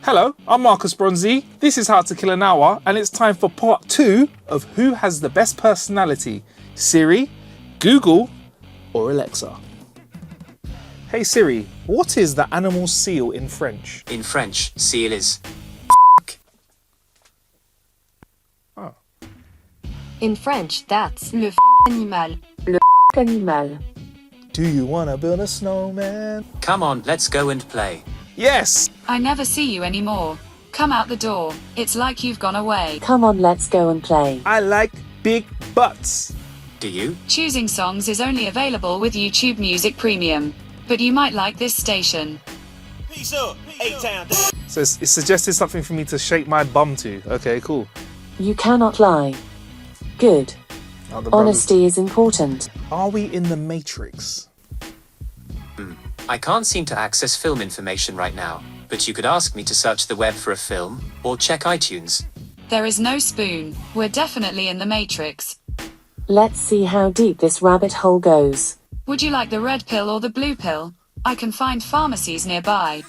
Hello, I'm Marcus Bronzy. This is How to Kill an Hour, and it's time for part 2 of Who Has the Best Personality, Siri, Google, or Alexa? Hey Siri, what is the animal seal in French? In French, seal is Oh. In French, that's le animal. Le animal. Do you wanna build a snowman? come on, let's go and play. Yes! I never see you anymore. Come out the door. It's like you've gone away. Come on, let's go and play. I like big butts. Do you? Choosing songs is only available with YouTube Music Premium. But you might like this station. Peace up, A-Town. So it suggested something for me to shake my bum to. Okay, cool. You cannot lie. Good. Oh, the brothers. Honesty is important. Are we in the Matrix? I can't seem to access film information right now, but you could ask me to search the web for a film, or check iTunes. There is no spoon. We're definitely in the Matrix. Let's see how deep this rabbit hole goes. Would you like the red pill or the blue pill? I can find pharmacies nearby.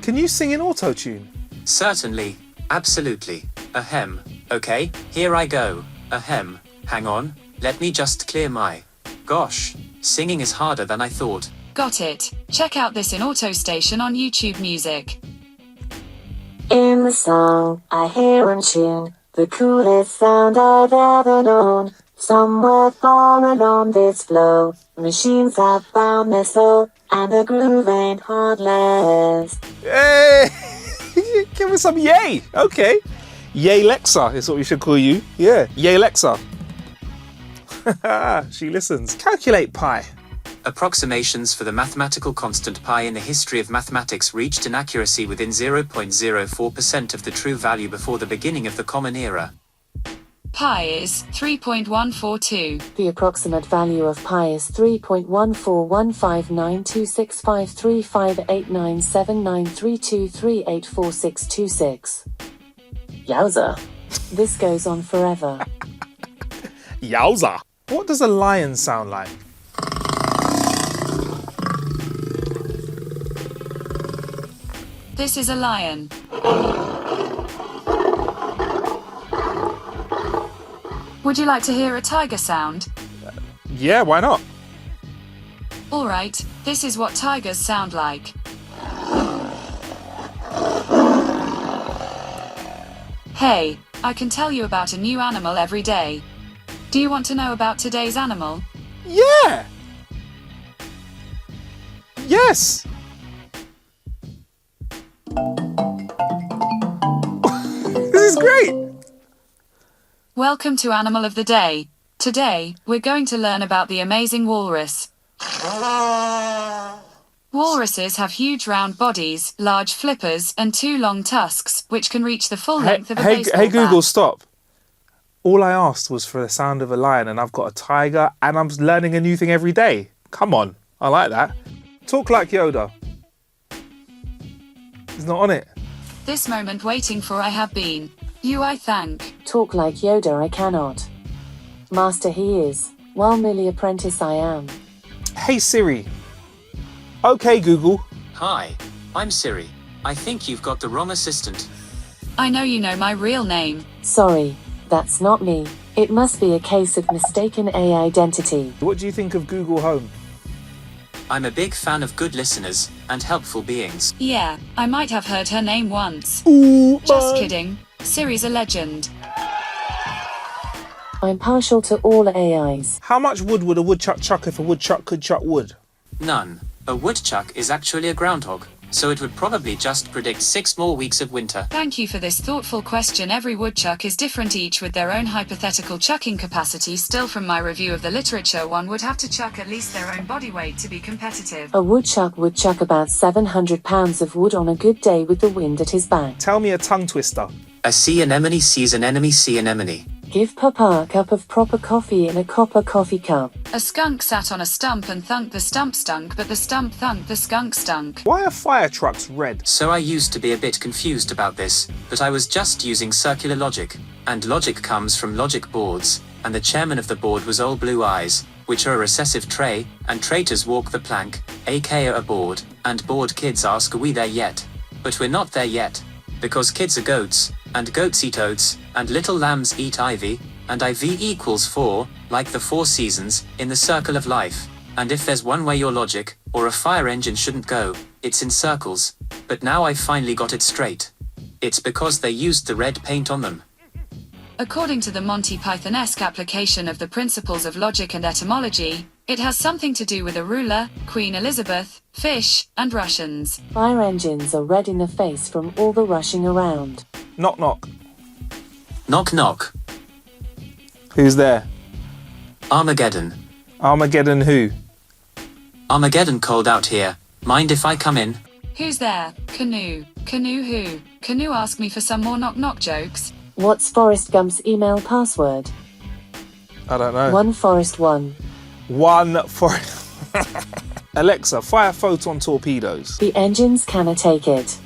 Can you sing in auto-tune? Certainly, absolutely. Ahem. Okay, here I go. Ahem. Hang on, let me just clear my... Gosh, singing is harder than I thought. Got it. Check out this in Auto Station on YouTube Music. In the song, I hear and tune the coolest sound I've ever known. Somewhere far along this flow, machines have found their soul, and the groove ain't heartless. Hey! Give us some yay! Okay. Yay Lexa is what we should call you. Yeah, yay Lexa. She listens. Calculate pi. Approximations for the mathematical constant pi in the history of mathematics reached an accuracy within 0.04% of the true value before the beginning of the Common Era. Pi is 3.142. The approximate value of pi is 3.14159265358979323844626. Yowza. This goes on forever. Yowza. What does a lion sound like? This is a lion. Would you like to hear a tiger sound? Yeah, why not? Alright, this is what tigers sound like. Hey, I can tell you about a new animal every day. Do you want to know about today's animal? Yeah! Yes! This is great! Welcome to Animal of the Day. Today, we're going to learn about the amazing walrus. Walruses have huge round bodies, large flippers, and 2 long tusks, which can reach the full length of a baseball Hey Google, bat. stop. All I asked was for the sound of a lion, and I've got a tiger, and I'm learning a new thing every day. Come on, I like that. Talk like Yoda. He's not on it. This moment waiting for I have been. You I thank. Talk like Yoda I cannot. Master he is, while merely apprentice I am. Hey Siri. Okay Google. Hi, I'm Siri. I think you've got the wrong assistant. I know you know my real name. Sorry, that's not me. It must be a case of mistaken AI identity. What do you think of Google Home? I'm a big fan of good listeners and helpful beings. Yeah, I might have heard her name once. Ooh, Just kidding. Siri's a legend. I'm partial to all AIs. How much wood would a woodchuck chuck if a woodchuck could chuck wood? None. A woodchuck is actually a groundhog, so it would probably just predict 6 more weeks of winter. Thank you for this thoughtful question. Every woodchuck is different, each with their own hypothetical chucking capacity. Still, from my review of the literature, one would have to chuck at least their own body weight to be competitive. A woodchuck would chuck about 700 pounds of wood on a good day with the wind at his back. Tell me a tongue twister. A sea anemone sees an enemy sea anemone. Give Papa a cup of proper coffee in a copper coffee cup. A skunk sat on a stump and thunked. The stump stunk, but the stump thunked. The skunk stunk. Why are fire trucks red? So I used to be a bit confused about this, but I was just using circular logic. And logic comes from logic boards, and the chairman of the board was Old Blue Eyes, which are a recessive tray, and traitors walk the plank, aka a board, and bored kids ask, are we there yet? But we're not there yet. Because kids are goats, and goats eat oats, and little lambs eat ivy, and IV equals 4, like the 4 seasons, in the circle of life. And if there's one way your logic, or a fire engine shouldn't go, it's in circles. But now I've finally got it straight. It's because they used the red paint on them. According to the Monty Python-esque application of the principles of logic and etymology, it has something to do with a ruler, Queen Elizabeth, fish, and Russians. Fire engines are red in the face from all the rushing around. Knock knock. Knock knock. Who's there? Armageddon. Armageddon who? Armageddon cold out here. Mind if I come in? Who's there? Canoe. Canoe who? Canoe ask me for some more knock knock jokes. What's Forrest Gump's email password? I don't know. One Forrest one. One for... Alexa, fire photon torpedoes. The engines cannot take it.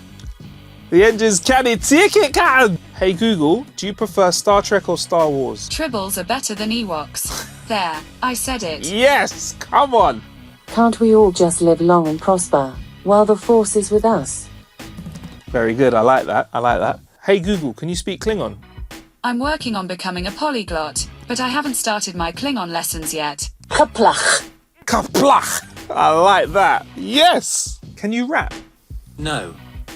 The engines can take it, can! Hey Google, do you prefer Star Trek or Star Wars? Tribbles are better than Ewoks. There, I said it. Yes, come on. Can't we all just live long and prosper, while the Force is with us? Very good, I like that, I like that. Hey Google, can you speak Klingon? I'm working on becoming a polyglot, but I haven't started my Klingon lessons yet. Kaplach! Kaplach! I like that. Yes! Can you rap? No.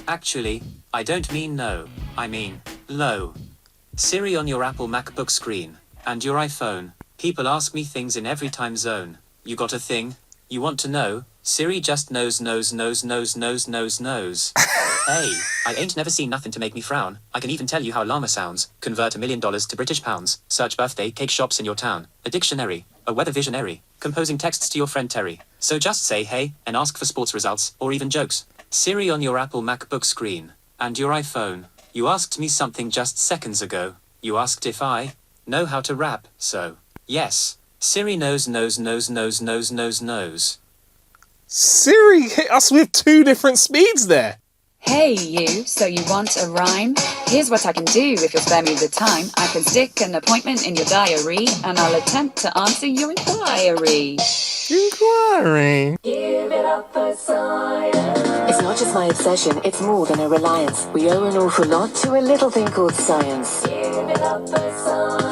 Actually, I don't mean no. I mean, low. Siri on your Apple MacBook screen, and your iPhone. People ask me things in every time zone. You got a thing? You want to know? Siri just knows. Hey, I ain't never seen nothing to make me frown. I can even tell you how llama sounds. Convert $1 million to British pounds. Search birthday cake shops in your town. A dictionary. A weather visionary. Composing texts to your friend Terry. So just say hey, and ask for sports results, or even jokes. Siri on your Apple MacBook screen, and your iPhone. You asked me something just seconds ago. You asked if I know how to rap, so yes. Siri knows. Siri hit us with 2 different speeds there. Hey you, so you want a rhyme? Here's what I can do if you'll spare me the time. I can stick an appointment in your diary, and I'll attempt to answer your inquiry. Inquiry. Give it up for science. It's not just my obsession, it's more than a reliance. We owe an awful lot to a little thing called science. Give it up for science.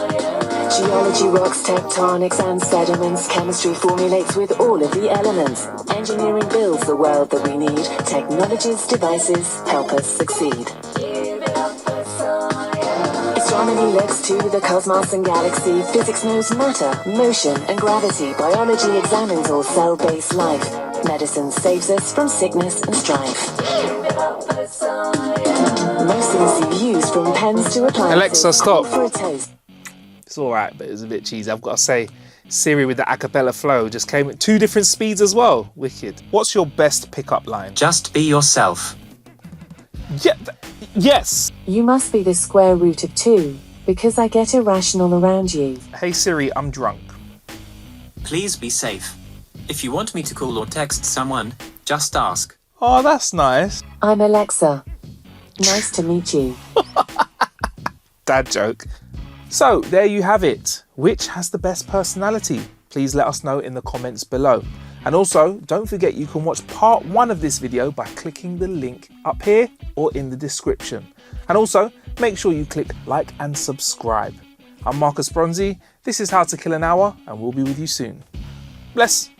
Geology, rocks, tectonics and sediments. Chemistry formulates with all of the elements. Engineering builds the world that we need. Technologies, devices help us succeed. Give it up for science. Astronomy looks to the cosmos and galaxy. Physics knows matter, motion and gravity. Biology examines all cell-based life. Medicine saves us from sickness and strife. Give it up for science. Most things you use, from pens to appliances. Alexa, stop. For a toast. It's alright, but it was a bit cheesy. I've got to say, Siri with the a cappella flow just came at 2 different speeds as well. Wicked. What's your best pickup line? Just be yourself. Yeah, yes. You must be the square root of 2, because I get irrational around you. Hey Siri, I'm drunk. Please be safe. If you want me to call or text someone, just ask. Oh, that's nice. I'm Alexa. Nice to meet you. Dad joke. So, there you have it. Which has the best personality? Please let us know in the comments below. And also, don't forget you can watch part 1 of this video by clicking the link up here or in the description. And also, make sure you click like and subscribe. I'm Marcus Bronzy, this is How to Kill an Hour, and we'll be with you soon. Bless.